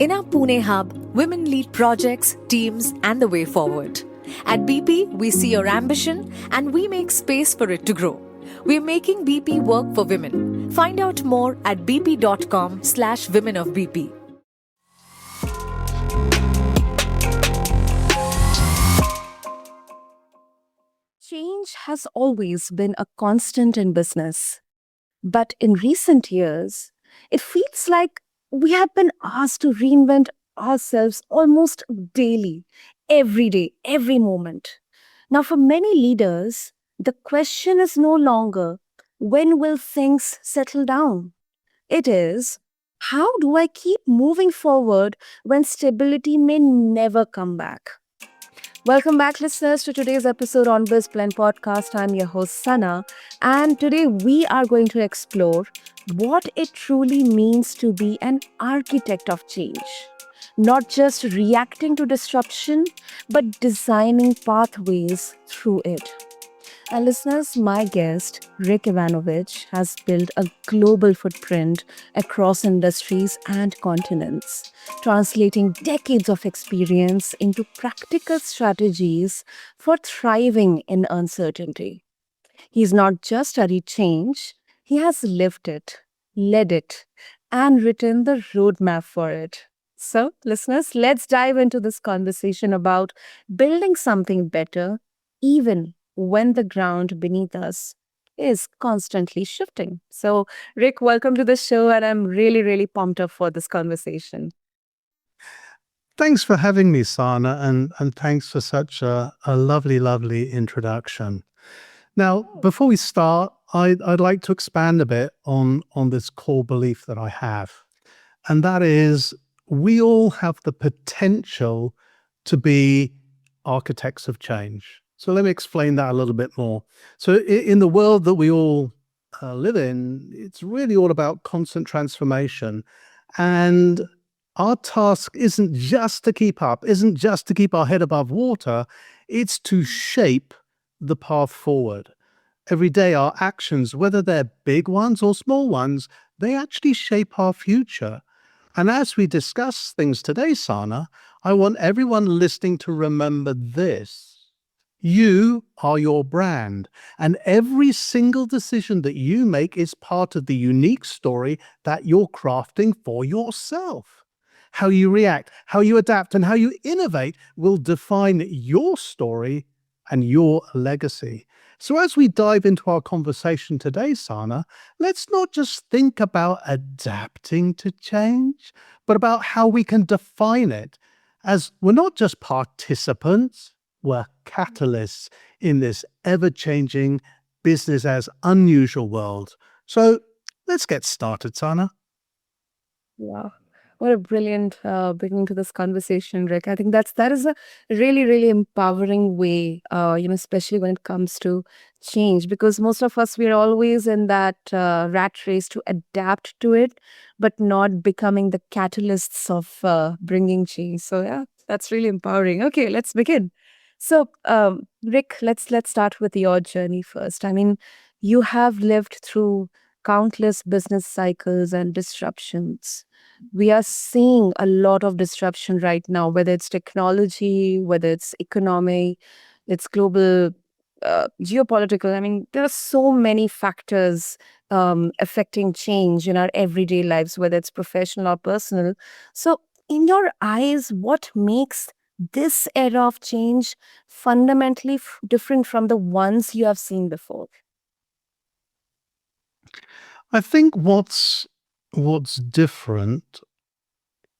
In our Pune hub, women lead projects, teams, and the way forward. At BP, we see your ambition and we make space for it to grow. We're making BP work for women. Find out more at bp.com/women of BP. Change has always been a constant in business. But in recent years, it feels like we have been asked to reinvent ourselves almost daily, every day, every moment. Now, for many leaders, the question is no longer when will things settle down? It is how do I keep moving forward when stability may never come back? Welcome back, listeners, to today's episode on BizBlend Podcast. I'm your host, Sana, and today we are going to explore what it truly means to be an architect of change. Not just reacting to disruption, but designing pathways through it. And listeners, my guest, Rick Yvanovich, has built a global footprint across industries and continents, translating decades of experience into practical strategies for thriving in uncertainty. He's not just studied change, he has lived it, led it, and written the roadmap for it. So, listeners, let's dive into this conversation about building something better, even when the ground beneath us is constantly shifting. So, Rick, welcome to the show, and I'm really, really pumped up for this conversation. Thanks for having me, Sana, and thanks for such a lovely introduction. Now, before we start, I'd like to expand a bit on this core belief that I have, and that is we all have the potential to be architects of change. So let me explain that a little bit more. So in the world that we all live in, it's really all about constant transformation. And our task isn't just to keep up, isn't just to keep our head above water, it's to shape the path forward. Every day, our actions, whether they're big ones or small ones, they actually shape our future. And as we discuss things today, Sana, I want everyone listening to remember this. You are your brand, and every single decision that you make is part of the unique story that you're crafting for yourself. How you react, how you adapt, and how you innovate will define your story and your legacy. So as we dive into our conversation today, Sana, let's not just think about adapting to change, but about how we can define it, as we're not just participants, we're catalysts in this ever-changing business as unusual world. So let's get started, Sana. Wow. What a brilliant beginning to this conversation, Rick. I think that is a really, really empowering way, especially when it comes to change, because most of us, we're always in that rat race to adapt to it, but not becoming the catalysts of bringing change. So yeah, that's really empowering. Okay, let's begin. So, Rick, let's start with your journey first. I mean, you have lived through countless business cycles and disruptions. We are seeing a lot of disruption right now, whether it's technology, whether it's economy, it's global, geopolitical. I mean, there are so many factors affecting change in our everyday lives, whether it's professional or personal. So, in your eyes, what makes this era of change fundamentally different from the ones you have seen before? I think what's different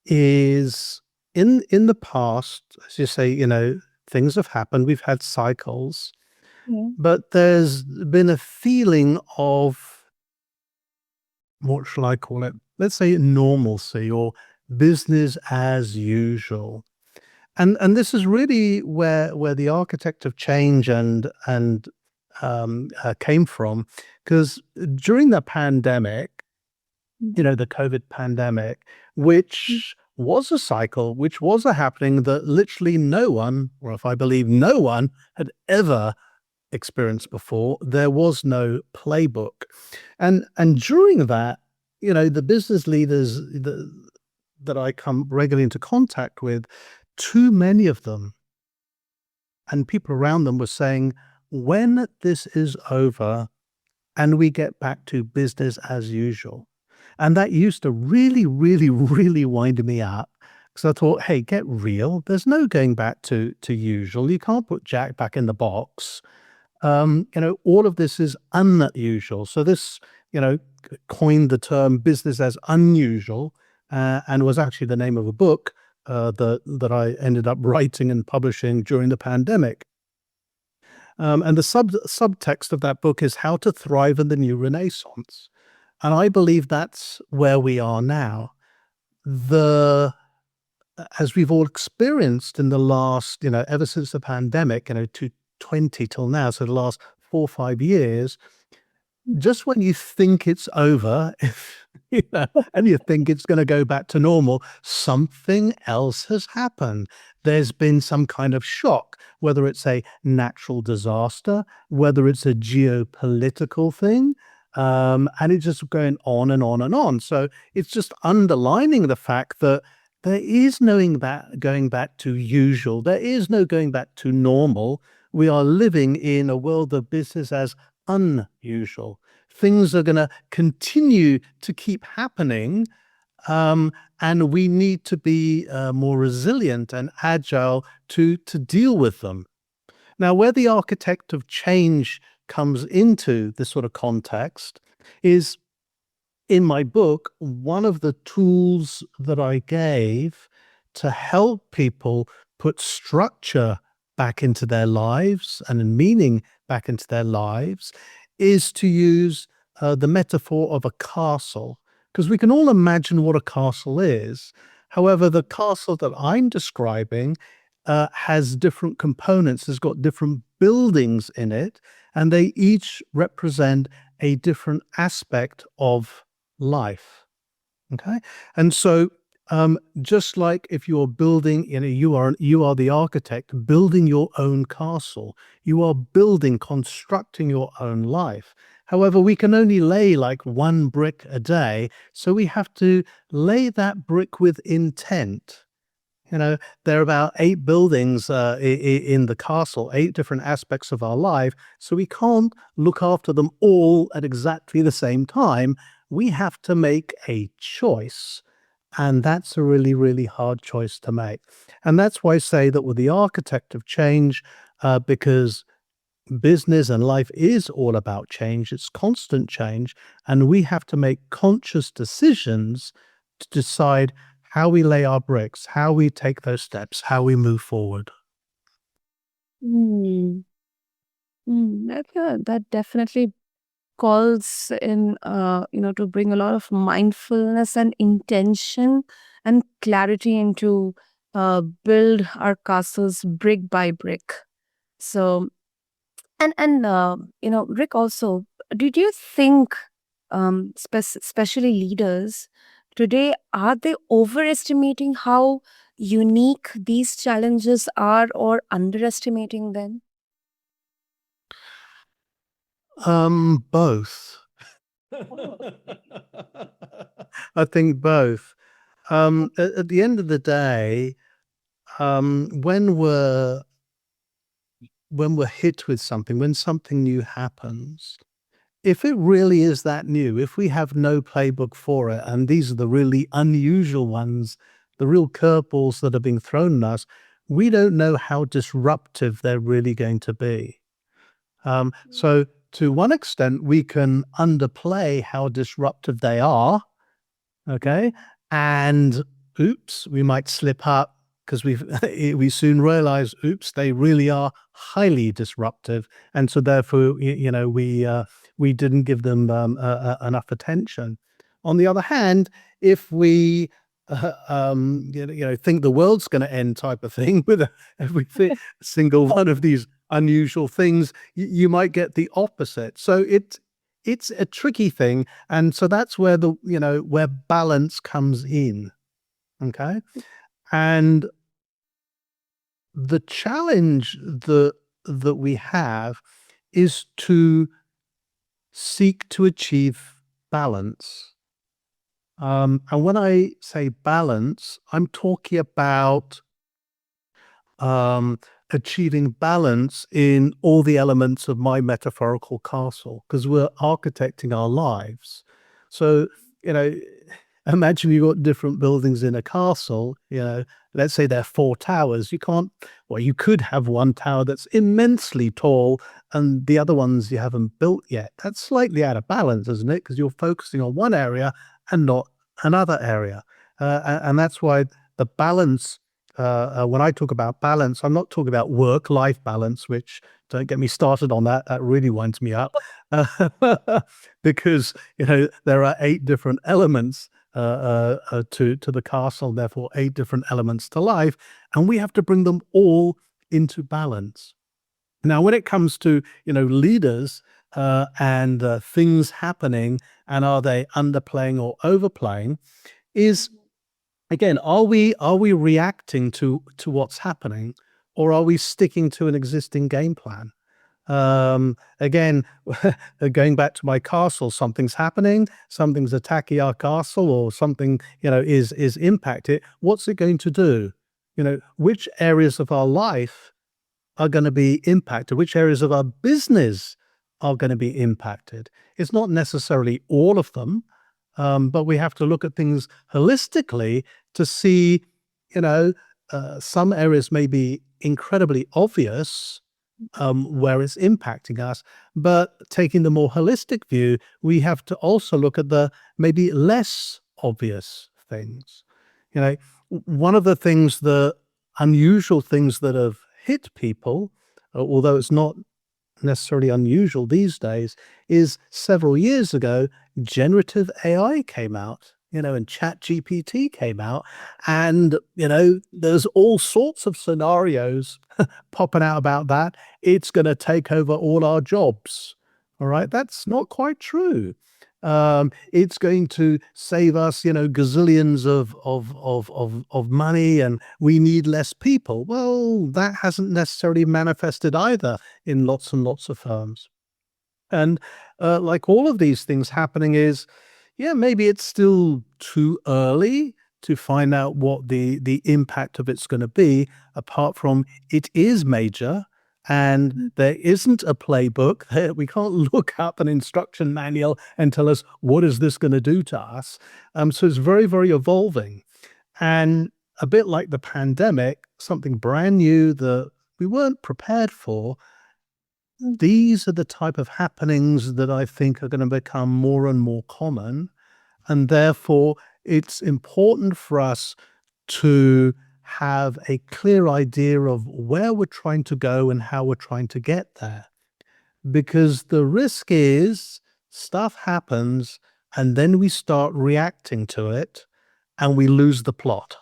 is in the past, as you say, things have happened. We've had cycles, Yeah. but there's been a feeling of, what shall I call it? Let's say normalcy or business as usual. And this is really where the architect of change came from, because during the pandemic, the COVID pandemic, which was a cycle, which was a happening that literally no one, or if I believe no one, had ever experienced before. There was no playbook. And during that, the business leaders, that I come regularly into contact with, too many of them and people around them were saying, when this is over and we get back to business as usual. And that used to really, really, really wind me up because I thought, hey, get real. There's no going back to usual. You can't put Jack back in the box. All of this is unusual. So this, coined the term business as unusual, and was actually the name of a book that I ended up writing and publishing during the pandemic. And the subtext of that book is how to thrive in the new Renaissance. And I believe that's where we are now. As we've all experienced in the last, ever since the pandemic, 2020 till now, so the last 4 or 5 years, just when you think it's over, and you think it's going to go back to normal, something else has happened. There's been some kind of shock, whether it's a natural disaster, whether it's a geopolitical thing, and it's just going on and on and on. So it's just underlining the fact that there is no going back to usual. There is no going back to normal. We are living in a world of business as unusual. Things are going to continue to keep happening, and we need to be more resilient and agile to deal with them. Now, where the architect of change comes into this sort of context is, in my book, one of the tools that I gave to help people put structure back into their lives and meaning back into their lives is to use the metaphor of a castle, because we can all imagine what a castle is. However, the castle that I'm describing has different components, has got different buildings in it, and they each represent a different aspect of life. Okay. And so just like if you're building, you are the architect building your own castle. You are constructing your own life. However, we can only lay like one brick a day. So we have to lay that brick with intent. There are about 8 buildings in the castle, 8 different aspects of our life. So we can't look after them all at exactly the same time. We have to make a choice. And that's a really, really hard choice to make. And that's why I say that with the architect of change, because business and life is all about change, it's constant change, and we have to make conscious decisions to decide how we lay our bricks, how we take those steps, how we move forward. That definitely calls in, to bring a lot of mindfulness and intention and clarity into build our castles brick by brick. So, Rick, also, did you think, especially leaders today, are they overestimating how unique these challenges are or underestimating them? Both. I think both. At the end of the day, when we're hit with something, when something new happens, if it really is that new, if we have no playbook for it, and these are the really unusual ones, the real curveballs that are being thrown at us, we don't know how disruptive they're really going to be. So to one extent, we can underplay how disruptive they are, okay? And oops, we might slip up because we soon realize, oops, they really are highly disruptive, and so therefore, we didn't give them enough attention. On the other hand, if we think the world's going to end type of thing with every single one of these unusual things, you might get the opposite. So it's a tricky thing, and so that's where where balance comes in. Okay, and the challenge that we have is to seek to achieve balance. And when I say balance, I'm talking about achieving balance in all the elements of my metaphorical castle, because we're architecting our lives. So, you know, imagine you've got different buildings in a castle, let's say there are 4 towers. You could have one tower that's immensely tall and the other ones you haven't built yet. That's slightly out of balance, isn't it? Because you're focusing on one area and not another area. And that's why the balance, when I talk about balance, I'm not talking about work-life balance, which, don't get me started on that. That really winds me up. Because, there are 8 different elements to the castle, therefore 8 different elements to life, and we have to bring them all into balance. Now, when it comes to leaders and things happening, and are they underplaying or overplaying, is again, are we reacting to what's happening, or are we sticking to an existing game plan? Again, going back to my castle, something's happening, something's attacking our castle, or something, is impacted. What's it going to do? Which areas of our life are going to be impacted? Which areas of our business are going to be impacted? It's not necessarily all of them, but we have to look at things holistically to see, some areas may be incredibly obvious, where it's impacting us, but taking the more holistic view, we have to also look at the maybe less obvious things. One of the unusual things that have hit people, although it's not necessarily unusual these days, is several years ago, generative AI came out, and ChatGPT came out, and, there's all sorts of scenarios popping out about that. It's going to take over all our jobs. All right. That's not quite true. It's going to save us, gazillions of money, and we need less people. Well, that hasn't necessarily manifested either in lots and lots of firms. And like all of these things happening is, maybe it's still too early to find out what the impact of it's going to be, apart from it is major. And there isn't a playbook. We can't look up an instruction manual and tell us, what is this going to do to us? So it's very, very evolving. And a bit like the pandemic, something brand new that we weren't prepared for. These are the type of happenings that I think are going to become more and more common. And therefore, it's important for us to have a clear idea of where we're trying to go and how we're trying to get there. Because the risk is stuff happens and then we start reacting to it and we lose the plot.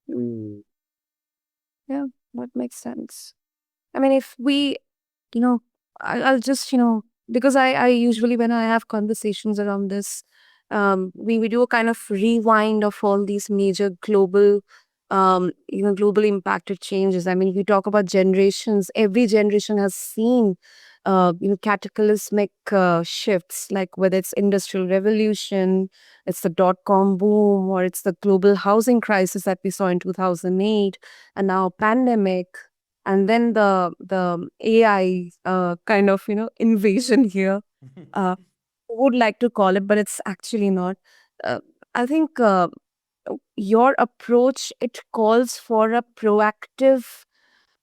Yeah, that makes sense. I mean, if we, I'll just, because I usually, when I have conversations around this, we do a kind of rewind of all these major global, global impacted changes. I mean, we talk about generations. Every generation has seen, cataclysmic shifts, like whether it's industrial revolution, it's the .com boom, or it's the global housing crisis that we saw in 2008, and now pandemic. And then the AI kind of, invasion here. Would like to call it, but it's actually not. I think your approach, it calls for a proactive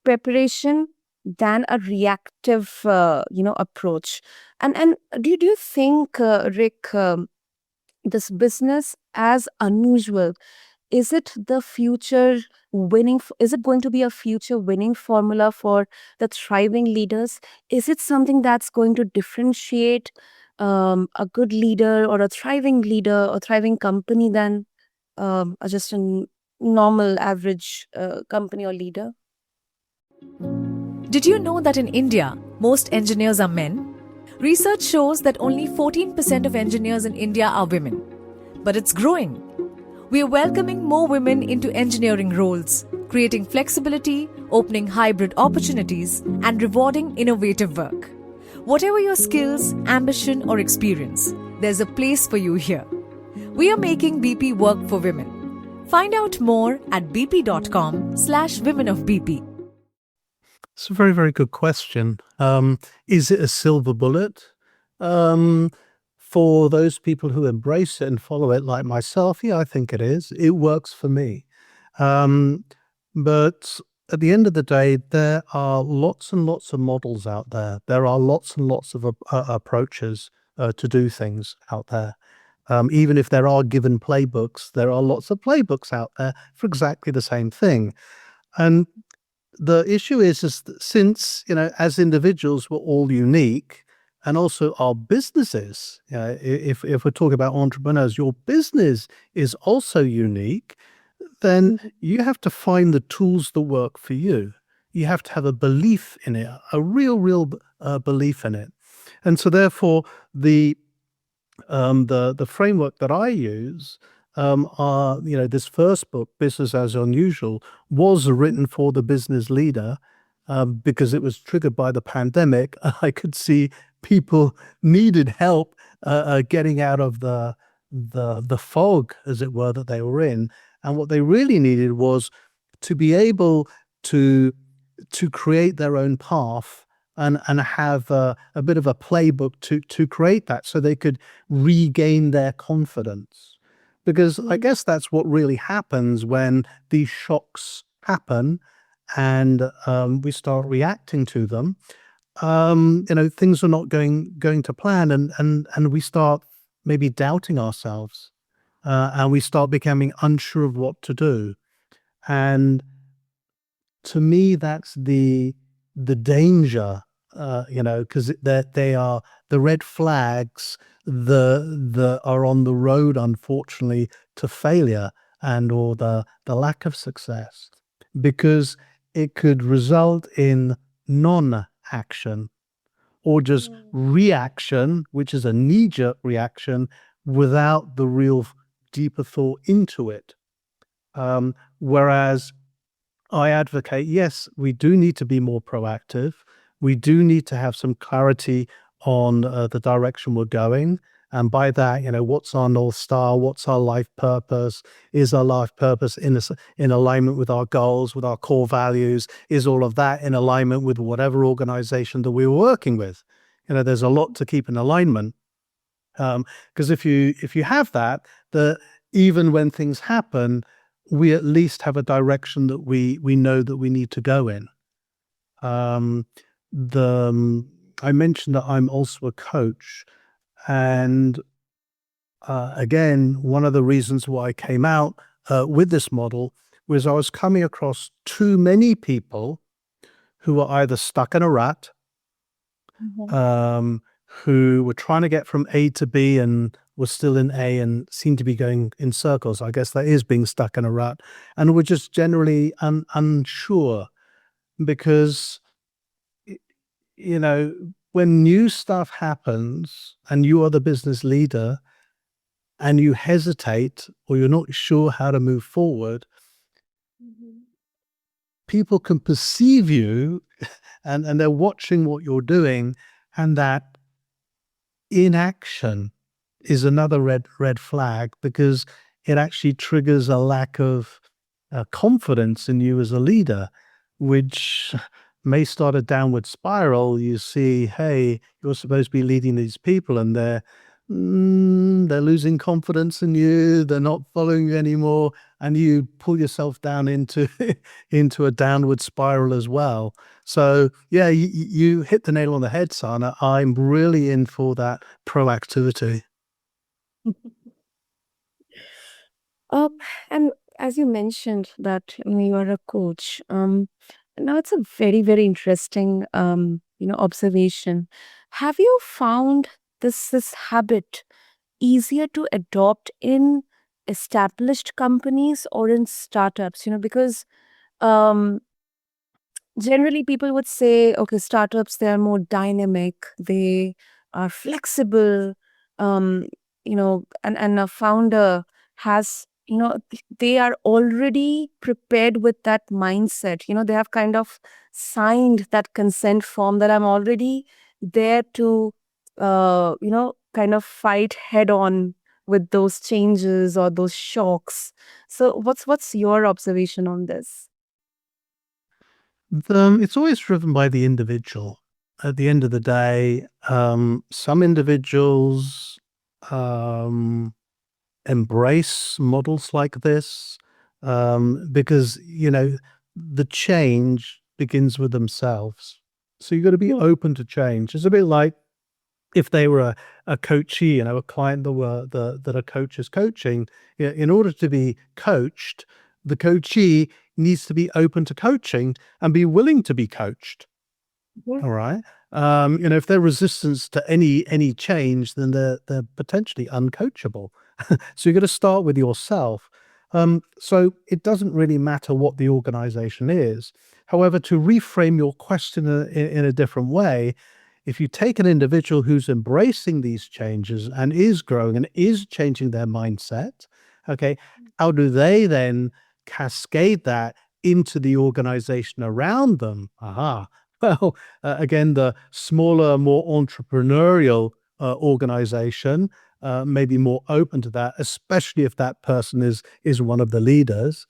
preparation than a reactive, approach. And do you think, Rick, this business as unusual, is it the future winning? Is it going to be a future winning formula for the thriving leaders? Is it something that's going to differentiate a good leader or a thriving leader or thriving company than just a normal average company or leader? Did you know that in India, most engineers are men? Research shows that only 14% of engineers in India are women. But it's growing. We are welcoming more women into engineering roles, creating flexibility, opening hybrid opportunities, and rewarding innovative work. Whatever your skills, ambition, or experience, there's a place for you here. We are making BP work for women. Find out more at bp.com/women of BP. It's a very, very good question. Is it a silver bullet? For those people who embrace it and follow it like myself, yeah, I think it is. It works for me. But at the end of the day, there are lots and lots of models out there. There are lots and lots of approaches to do things out there. Even if there are given playbooks, there are lots of playbooks out there for exactly the same thing. And the issue is that since, as individuals, we're all unique, and also our businesses, if we're talking about entrepreneurs, your business is also unique, then you have to find the tools that work for you. You have to have a belief in it, a real belief in it. And so therefore, the framework that I use are, this first book, Business as Unusual, was written for the business leader because it was triggered by the pandemic. I could see people needed help getting out of the fog, as it were, that they were in. And what they really needed was to be able to create their own path and have a bit of a playbook to create that, so they could regain their confidence. Because I guess that's what really happens when these shocks happen and we start reacting to them. Things are not going to plan, and we start maybe doubting ourselves, and we start becoming unsure of what to do. And to me, that's the danger, because they are the red flags that are on the road, unfortunately, to failure and or the lack of success, because it could result in non-action or just reaction, which is a knee-jerk reaction without the real deeper thought into it. Whereas I advocate, yes, we do need to be more proactive. We do need to have some clarity on the direction we're going. And by that, what's our North Star? What's our life purpose? Is our life purpose in alignment with our goals, with our core values? Is all of that in alignment with whatever organization that we were working with? There's a lot to keep in alignment. Because if you have that, even when things happen, we at least have a direction that we know that we need to go in. I mentioned that I'm also a coach, and again, one of the reasons why I came out with this model was I was coming across too many people who were either stuck in a rut, who were trying to get from A to B and were still in A and seemed to be going in circles. I guess that is being stuck in a rut, and were just generally unsure because, when new stuff happens and you are the business leader and you hesitate or you're not sure how to move forward, people can perceive you and they're watching what you're doing, and that inaction is another red flag, because it actually triggers a lack of confidence in you as a leader, which may start a downward spiral. You see, hey, you're supposed to be leading these people, and they're losing confidence in you. They're not following you anymore, and you pull yourself down into a downward spiral as well. So yeah, you hit the nail on the head, Sana. I'm really in for that proactivity. And as you mentioned that you are a coach, now it's a very, very interesting observation. Have you found this habit easier to adopt in established companies or in startups? Because um, generally people would say, okay, startups, they are more dynamic, they are flexible, um, and a founder has, they are already prepared with that mindset. They have kind of signed that consent form that I'm already there to, kind of fight head on with those changes or those shocks. So what's your observation on this? It's always driven by the individual. At the end of the day, some individuals um, embrace models like this because, the change begins with themselves. So you've got to be open to change. It's a bit like if they were a coachee, a client that a coach is coaching. In order to be coached, the coachee needs to be open to coaching and be willing to be coached. Yeah. All right. If they're resistant to any change, then they're potentially uncoachable. So you've got to start with yourself. So it doesn't really matter what the organization is. However, to reframe your question in a different way, if you take an individual who's embracing these changes and is growing and is changing their mindset, okay, how do they then cascade that into the organization around them? Aha. Well, again, the smaller, more entrepreneurial organization may be more open to that, especially if that person is one of the leaders.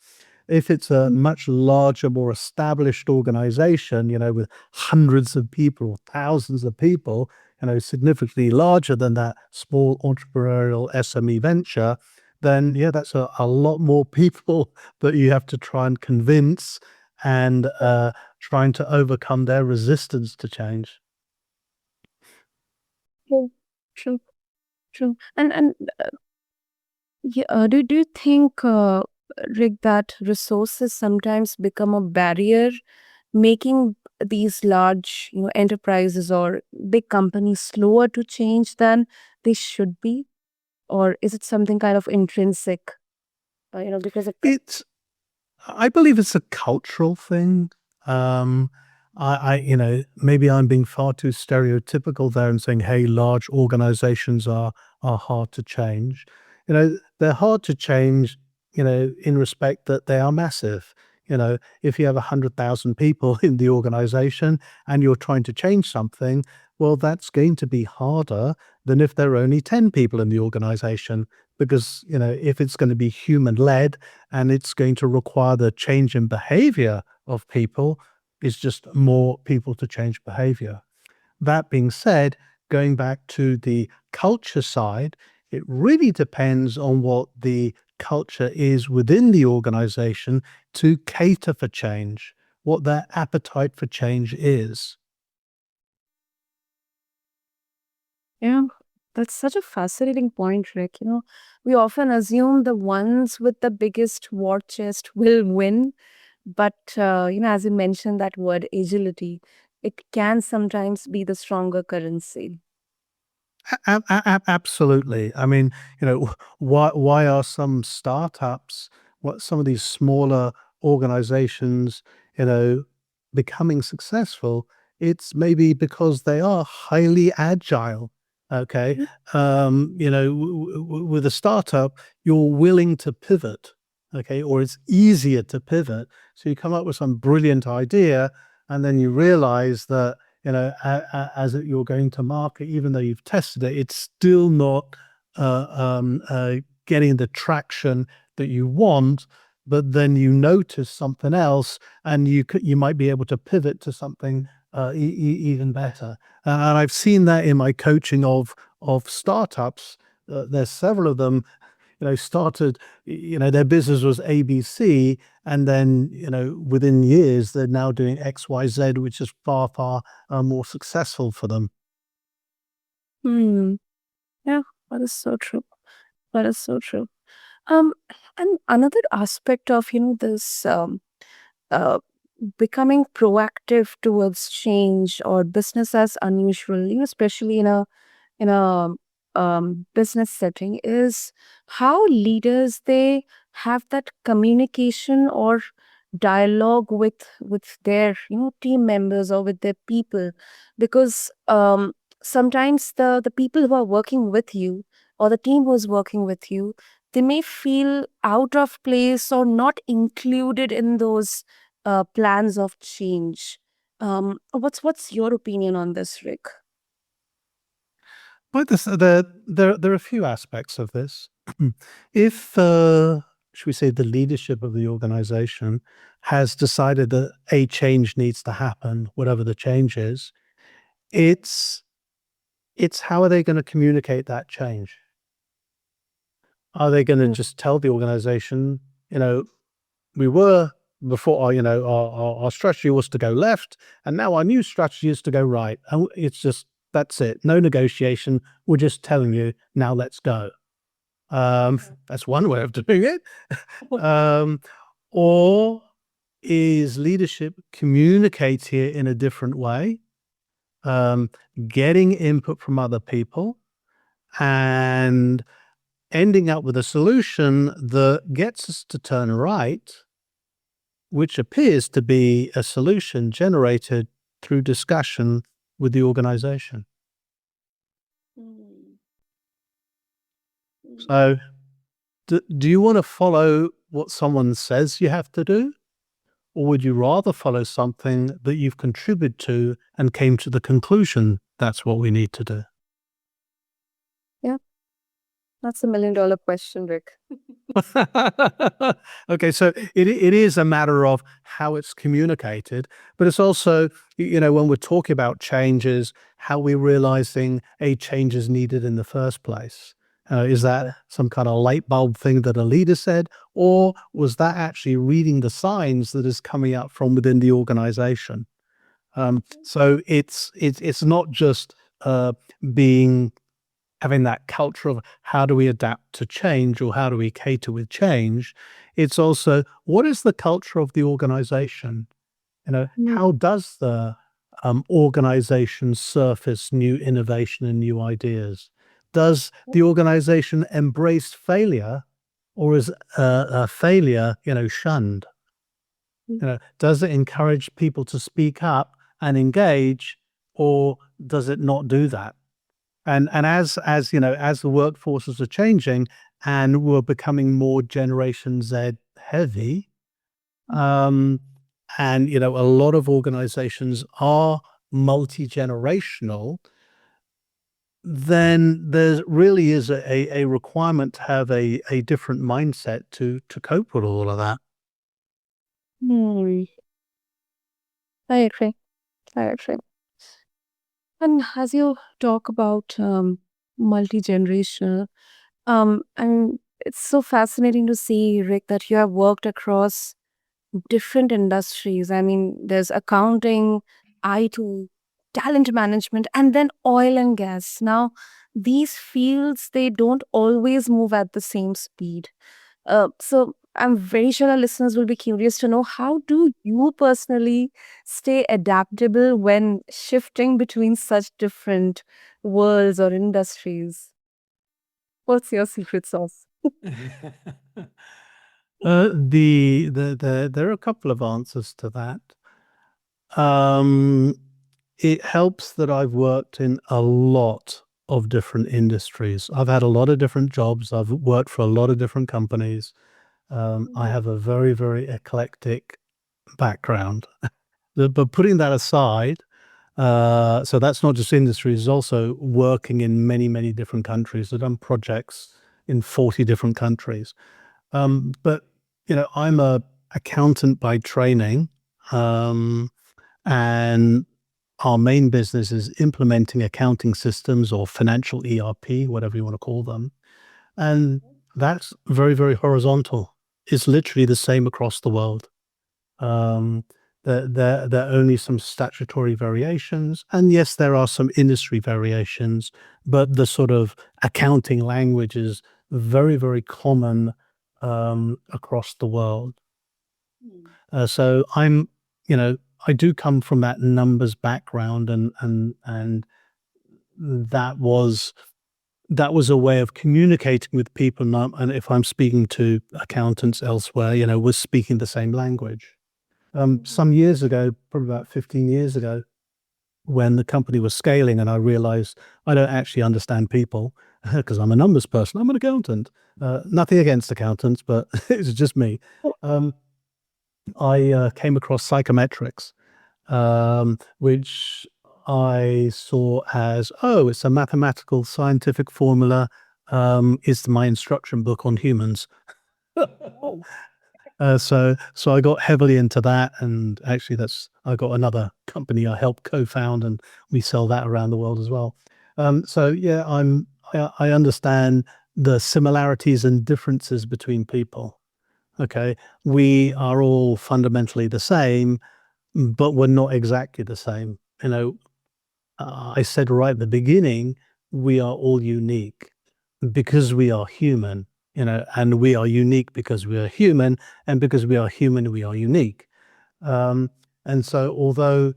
If it's a much larger, more established organization, with hundreds of people, or thousands of people, significantly larger than that small entrepreneurial SME venture, then yeah, that's a lot more people that you have to try and convince and trying to overcome their resistance to change. True, true, true. And yeah, do you think, Rick, that resources sometimes become a barrier, making these large, enterprises or big companies slower to change than they should be? Or is it something kind of intrinsic, because of It's I believe it's a cultural thing. Um, maybe I'm being far too stereotypical there and saying, "Hey, large organizations are hard to change." They're hard to change. In respect that they are massive. If you have 100,000 people in the organization and you're trying to change something, well, that's going to be harder than if there are only 10 people in the organization. Because if it's going to be human led and it's going to require the change in behavior of people, is just more people to change behavior. That being said, going back to the culture side, it really depends on what the culture is within the organization to cater for change, what their appetite for change is. Yeah, that's such a fascinating point, Rick. We often assume the ones with the biggest war chest will win, but as you mentioned that word agility, it can sometimes be the stronger currency. Absolutely. I mean, why are some startups, what some of these smaller organizations, you know, becoming successful? It's maybe because they are highly agile. Okay. Mhm. With a startup, you're willing to pivot. Okay. Or it's easier to pivot. So you come up with some brilliant idea and then you realize that you're going to market, even though you've tested it, it's still not getting the traction that you want. But then you notice something else, and you might be able to pivot to something even better. And I've seen that in my coaching of startups. There's several of them started, their business was ABC, and then, within years, they're now doing XYZ, which is far, far more successful for them. Hmm. Yeah, that is so true. That is so true. Um, and another aspect of this uh, becoming proactive towards change or business as unusual, especially in a business setting, is how leaders, they have that communication or dialogue with their team members or with their people, because sometimes the people who are working with you or the team who is working with you, they may feel out of place or not included in those plans of change. What's your opinion on this, Rick? But there are a few aspects of this. If, should we say, the leadership of the organization has decided that a change needs to happen, whatever the change is, it's how are they going to communicate that change? Are they going to just tell the organization, we were before, our strategy was to go left, and now our new strategy is to go right. And it's just, that's it. No negotiation. We're just telling you, now let's go. That's one way of doing it. Or is leadership communicate here in a different way, getting input from other people and ending up with a solution that gets us to turn right, which appears to be a solution generated through discussion with the organization. So do you want to follow what someone says you have to do? Or would you rather follow something that you've contributed to and came to the conclusion that's what we need to do? Yeah, that's $1 million question, Rick. Okay, so it is a matter of how it's communicated, but it's also, when we're talking about changes, how we're realizing a change is needed in the first place. Is that some kind of light bulb thing that a leader said, or was that actually reading the signs that is coming up from within the organization? So it's not just having that culture of how do we adapt to change or how do we cater with change. It's also, what is the culture of the organization? How does the organization surface new innovation and new ideas? Does the organization embrace failure, or is a failure, shunned? Does it encourage people to speak up and engage, or does it not do that? And as as the workforces are changing and we're becoming more Generation Z heavy, and a lot of organizations are multi-generational, then there really is a requirement to have a different mindset to cope with all of that. I agree. And as you talk about multi-generational, and it's so fascinating to see, Rick, that you have worked across different industries. I mean, there's accounting, IT, talent management, and then oil and gas. Now, these fields, they don't always move at the same speed. So I'm very sure our listeners will be curious to know, how do you personally stay adaptable when shifting between such different worlds or industries? What's your secret sauce? There are a couple of answers to that. It helps that I've worked in a lot of different industries. I've had a lot of different jobs. I've worked for a lot of different companies. I have a very, very eclectic background. But putting that aside, so that's not just industries, it's also working in many, many different countries. I've done projects in 40 different countries. But, I'm a accountant by training, and our main business is implementing accounting systems or financial ERP, whatever you want to call them. And that's very, very horizontal. It's literally the same across the world. There are only some statutory variations, and yes, there are some industry variations, but the sort of accounting language is very, very common across the world. So I do come from that numbers background, and that was a way of communicating with people. And if I'm speaking to accountants elsewhere, we're speaking the same language. Some years ago, probably about 15 years ago, when the company was scaling and I realized I don't actually understand people because I'm a numbers person, I'm an accountant. Nothing against accountants, but it's just me. I came across psychometrics, which I saw as, oh, it's a mathematical scientific formula, is my instruction book on humans. Oh, So I got heavily into that, and actually I got another company I helped co-found, and we sell that around the world as well. So yeah, I understand the similarities and differences between people. Okay, we are all fundamentally the same, but we're not exactly the same. I said right at the beginning, we are all unique because we are human, and we are unique because we are human, and because we are human, we are unique. Um, and so, although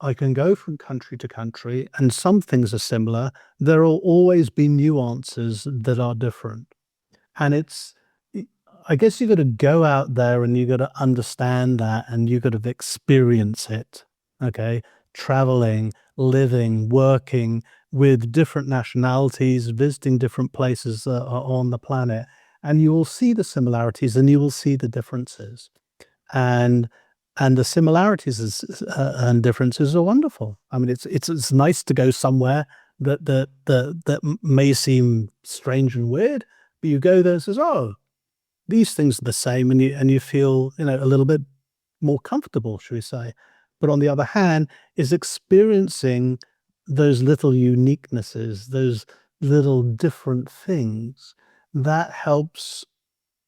I can go from country to country and some things are similar, there will always be nuances that are different. And I I guess you got to go out there and you got to understand that and you got to experience it. Okay. Traveling, living, working with different nationalities, visiting different places that are on the planet. And you will see the similarities and you will see the differences. And the similarities and differences are wonderful. I mean, it's nice to go somewhere that may seem strange and weird, but you go there and says, "Oh, these things are the same," and you feel, a little bit more comfortable, should we say. But on the other hand, is experiencing those little uniquenesses, those little different things, that helps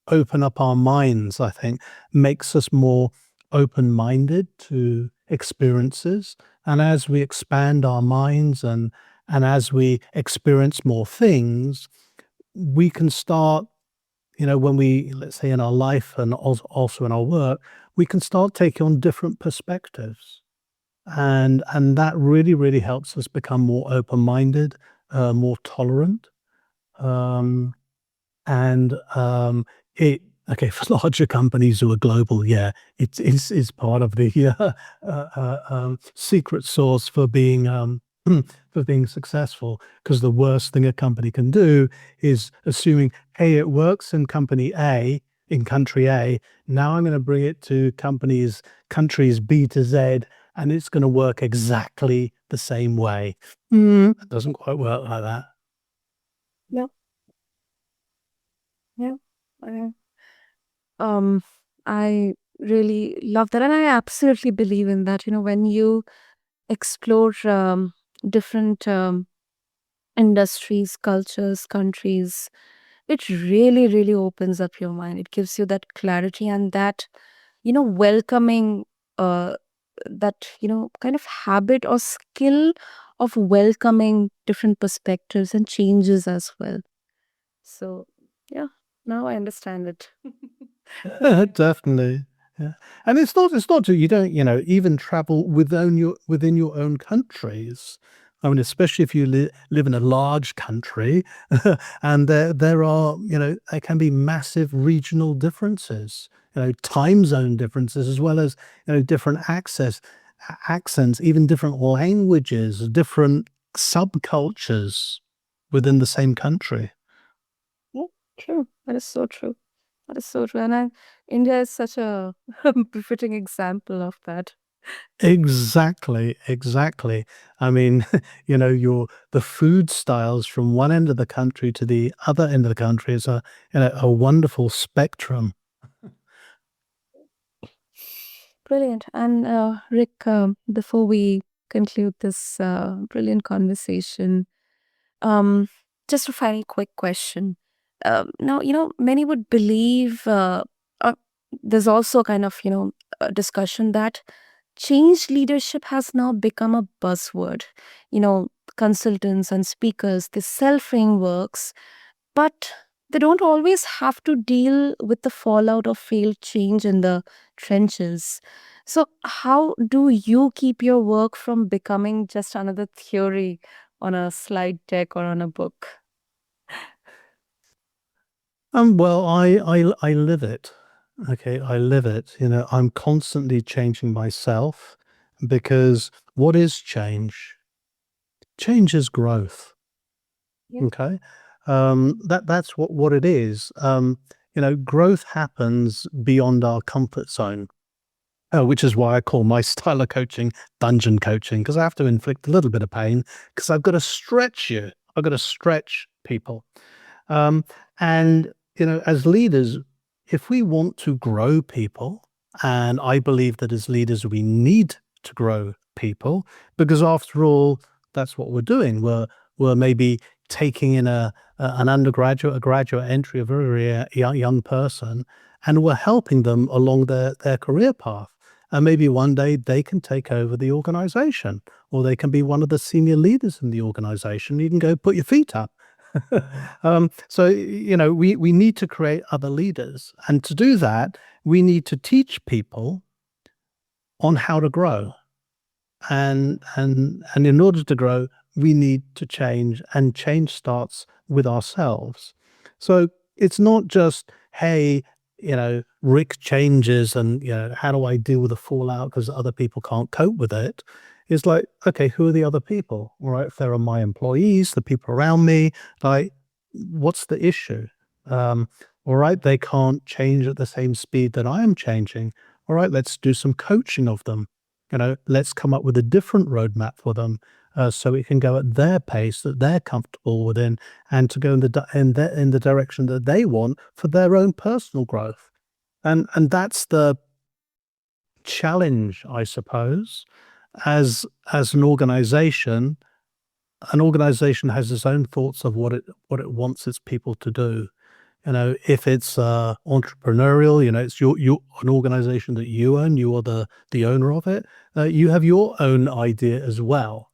open up our minds, I think, makes us more open-minded to experiences. And as we expand our minds and as we experience more things, we can start, when we, let's say in our life and also in our work, we can start taking on different perspectives. And that really, really helps us become more open-minded, more tolerant. Um, and, it okay, for larger companies who are global, yeah, it's part of the, secret sauce for being, for being successful. Because the worst thing a company can do is assuming, "Hey, it works in company A, in country A, now I'm gonna bring it to countries B to Z, and it's gonna work exactly the same way." It doesn't quite work like that. yeah, yeah. I, um, I really love that, and I absolutely believe in that. When you explore different industries, cultures, countries, it really, really opens up your mind. It gives you that clarity and that, welcoming, uh, that, kind of habit or skill of welcoming different perspectives and changes as well. So, yeah, now I understand it. Definitely. Yeah. And it's not you don't, even travel within your own countries. I mean, especially if you live in a large country, and there are, there can be massive regional differences, time zone differences, as well as, different accents, even different languages, different subcultures within the same country. Yeah, true. That is so true. That is so true. And India is such a befitting example of that. Exactly, exactly. I mean, the food styles from one end of the country to the other end of the country is a wonderful spectrum. Brilliant. And Rick, before we conclude this brilliant conversation, um, just a final quick question. Now, many would believe uh, there's also kind of, a discussion that change leadership has now become a buzzword. You know, consultants and speakers, they sell frameworks, but they don't always have to deal with the fallout of failed change in the trenches. So, how do you keep your work from becoming just another theory on a slide deck or on a book? Well, I live it. Okay, I live it. I'm constantly changing myself because what is change? Change is growth. Yeah. Okay, that's what it is. Growth happens beyond our comfort zone. which is why I call my style of coaching dungeon coaching, because I have to inflict a little bit of pain because I've got to stretch you. I've got to stretch people. Um, and, as leaders, if we want to grow people, and I believe that as leaders, we need to grow people, because after all, that's what we're doing. We're maybe taking in an undergraduate, a graduate entry, a very young person, and we're helping them along their career path. And maybe one day they can take over the organization, or they can be one of the senior leaders in the organization. You can go put your feet up. So, we need to create other leaders. And to do that, we need to teach people on how to grow. And in order to grow, we need to change, and change starts with ourselves. So it's not just, hey, Rick changes, and how do I deal with the fallout because other people can't cope with it? It's like, okay, who are the other people? All right, if there are my employees, the people around me, like, what's the issue? All right, they can't change at the same speed that I am changing. All right, let's do some coaching of them. Let's come up with a different roadmap for them, so it can go at their pace that they're comfortable within, and to go in the direction that they want for their own personal growth. And that's the challenge, I suppose, as an organization. An organization has its own thoughts of what it wants its people to do. If it's entrepreneurial, it's your an organization that you own, you are the owner of it. You have your own idea as well.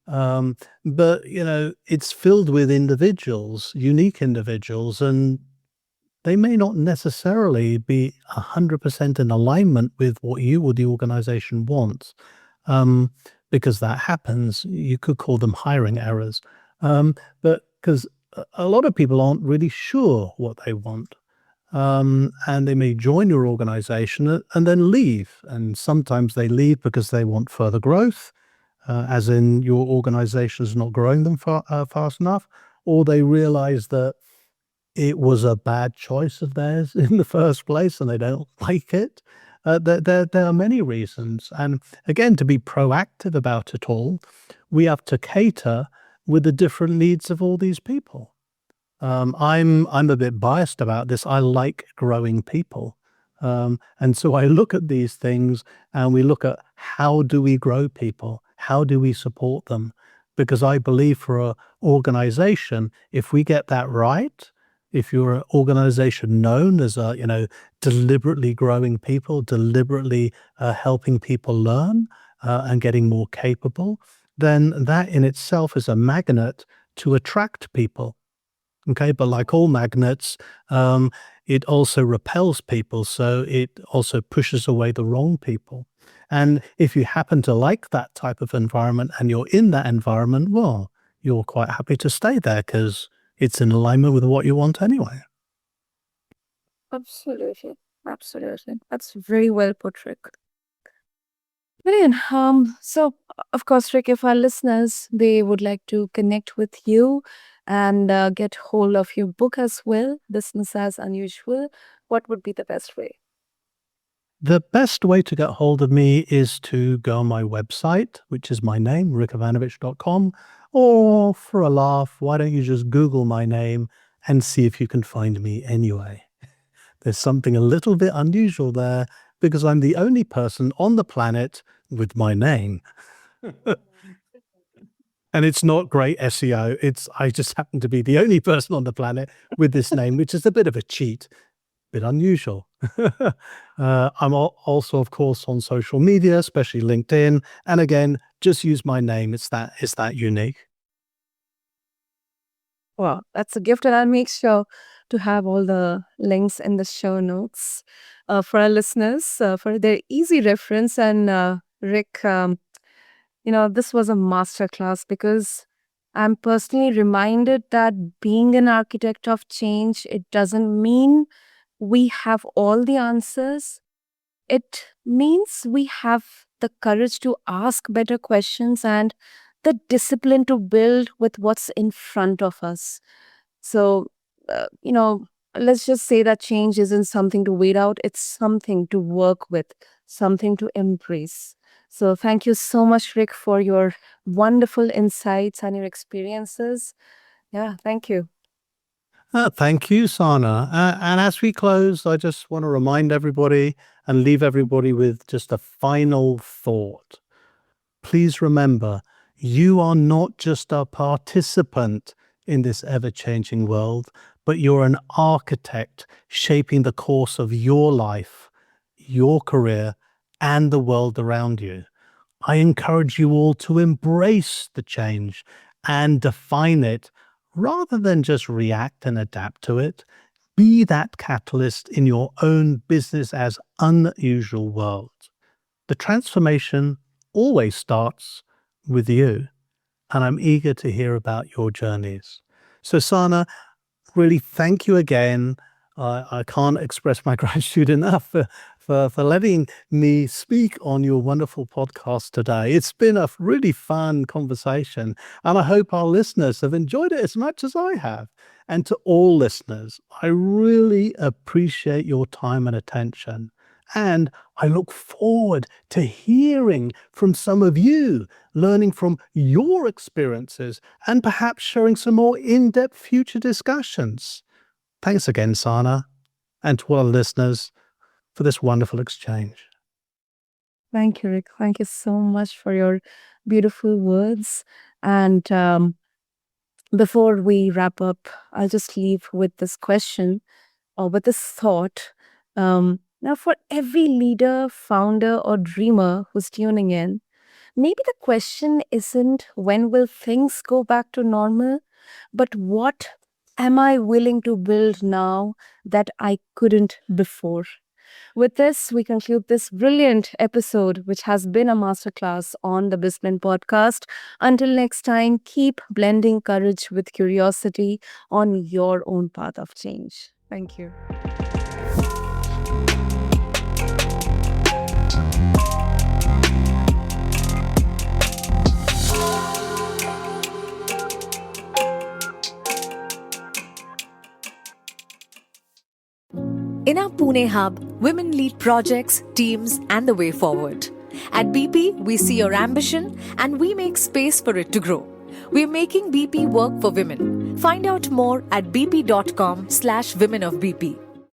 But it's filled with individuals, unique individuals, and they may not necessarily be 100% in alignment with what you or the organization wants. Um, because that happens. You could call them hiring errors. But because a lot of people aren't really sure what they want. And they may join your organization and then leave. And sometimes they leave because they want further growth, as in your organization is not growing them fast enough, or they realize that it was a bad choice of theirs in the first place and they don't like it. There are many reasons. And again, to be proactive about it all, we have to cater with the different needs of all these people. I'm a bit biased about this. I like growing people. And so I look at these things and we look at, how do we grow people? How do we support them? Because I believe for an organization, if we get that right, if you're an organization known as deliberately growing people, deliberately helping people learn and getting more capable, then that in itself is a magnet to attract people. Okay, but like all magnets, it also repels people, so it also pushes away the wrong people. And if you happen to like that type of environment and you're in that environment, well, you're quite happy to stay there because it's in alignment with what you want anyway. Absolutely. Absolutely. That's very well put, Rick. Brilliant. So, of course, Rick, if our listeners, they would like to connect with you and get hold of your book as well, Business as Unusual, what would be the best way? The best way to get hold of me is to go on my website, which is my name, rickyvanovich.com, or for a laugh, why don't you just Google my name and see if you can find me anyway. There's something a little bit unusual there because I'm the only person on the planet with my name. And it's not great SEO. I just happen to be the only person on the planet with this name, which is a bit of a cheat, bit unusual. I'm also, of course, on social media, especially LinkedIn. And again, just use my name. It's that unique. Well, that's a gift, and I'll make sure to have all the links in the show notes for our listeners for their easy reference. And Rick, this was a masterclass because I'm personally reminded that being an architect of change, it doesn't mean we have all the answers. It means we have the courage to ask better questions and the discipline to build with what's in front of us. So, let's just say that change isn't something to wait out, it's something to work with. something to embrace. So thank you so much, Rick, for your wonderful insights and your experiences. Yeah, thank you. Thank you, Sana. And as we close, I just want to remind everybody and leave everybody with just a final thought. Please remember, you are not just a participant in this ever-changing world, but you're an architect shaping the course of your life, your career, and the world around you. I encourage you all to embrace the change and define it rather than just react and adapt to it. Be that catalyst in your own business as unusual world. The transformation always starts with you, and I'm eager to hear about your journeys. So, Sana, really thank you again. I can't express my gratitude enough for letting me speak on your wonderful podcast today. It's been a really fun conversation, and I hope our listeners have enjoyed it as much as I have. And to all listeners, I really appreciate your time and attention. And I look forward to hearing from some of you, learning from your experiences, and perhaps sharing some more in-depth future discussions. Thanks again, Sana, and to all our listeners for this wonderful exchange. Thank you, Rick. Thank you so much for your beautiful words. And before we wrap up, I'll just leave with this question or with this thought. Now, for every leader, founder, or dreamer who's tuning in, maybe the question isn't when will things go back to normal, but what am I willing to build now that I couldn't before? With this, we conclude this brilliant episode, which has been a masterclass on the BizBlend podcast. Until next time, keep blending courage with curiosity on your own path of change. Thank you. In our Pune hub, women lead projects, teams, and the way forward. At BP, we see your ambition and we make space for it to grow. We're making BP work for women. Find out more at bp.com/womenofbp.